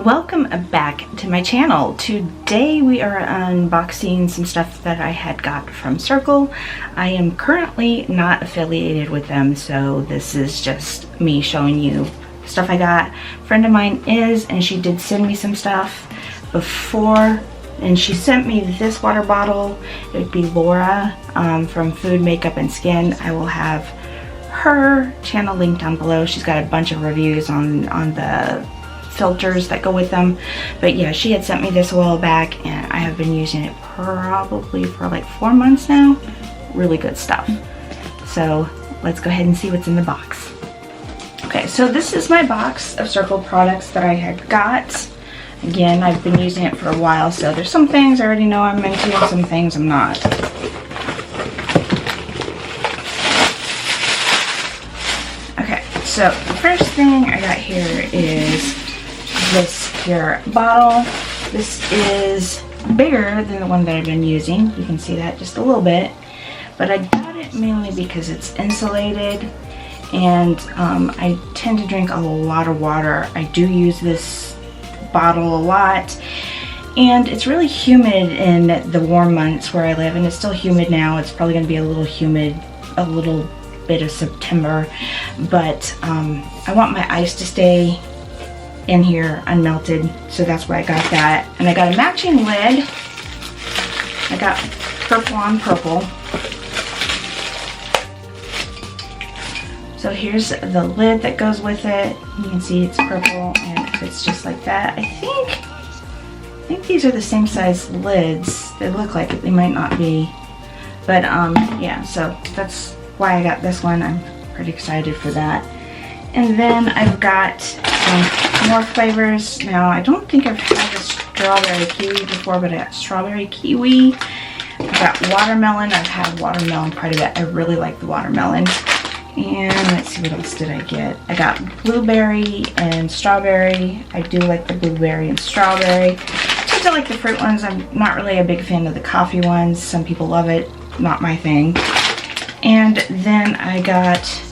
Welcome back to my channel. Today we are unboxing some stuff that I had got from Cirkul. I am currently not affiliated with them, so this is just me showing you stuff I got. A friend of mine is, and she did send me some stuff before, and she sent me this water bottle. It would be Laura from FoodMakeupSkin. I will have her channel linked down below. She's got a bunch of reviews on the filters that go with them, but yeah, she had sent me this a while back and I have been using it probably for like 4 months now. Really good stuff. So let's go ahead and see what's in the box. Okay, so this is my box of Cirkul products that I had got. Again, I've been using it for a while, so there's some things I already know I'm into and some things I'm not. Okay, so the first thing I got here is this here bottle. This is bigger than the one that I've been using. You can see that just a little bit, but I got it mainly because it's insulated and I tend to drink a lot of water. I do use this bottle a lot, and it's really humid in the warm months where I live, and it's still humid now. It's probably going to be a little humid a little bit of September, but I want my ice to stay in here unmelted, so that's why I got that. And I got a matching lid. I got purple on purple. So here's the lid that goes with it. You can see it's purple and it fits just like that. I think these are the same size lids. They look like it. They might not be, but yeah, so that's why I got this one. I'm pretty excited for that. And then I've got some more flavors. Now, I don't think I've had a strawberry kiwi before, but I got strawberry kiwi. I've got watermelon. I've had watermelon quite a bit. I really like the watermelon. And let's see, what else did I get? I got blueberry and strawberry. I do like the blueberry and strawberry. I tend to like the fruit ones. I'm not really a big fan of the coffee ones. Some people love it. Not my thing. And then I got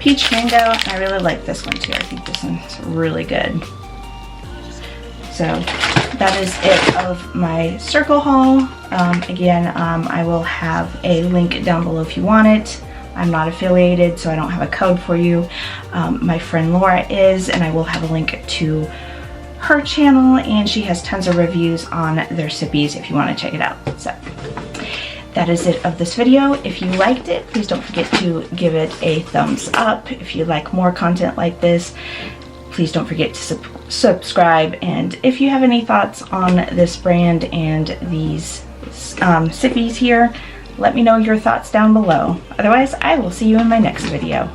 peach mango, and I really like this one too. I think this one's really good. So that is it of my Cirkul haul. Again, I will have a link down below if you want it. I'm not affiliated, so I don't have a code for you. My friend Laura is, and I will have a link to her channel, and she has tons of reviews on their sippies if you want to check it out. So that is it of this video. If you liked it, please don't forget to give it a thumbs up. If you like more content like this, please don't forget to subscribe. And if you have any thoughts on this brand and these sippies here, let me know your thoughts down below. Otherwise, I will see you in my next video.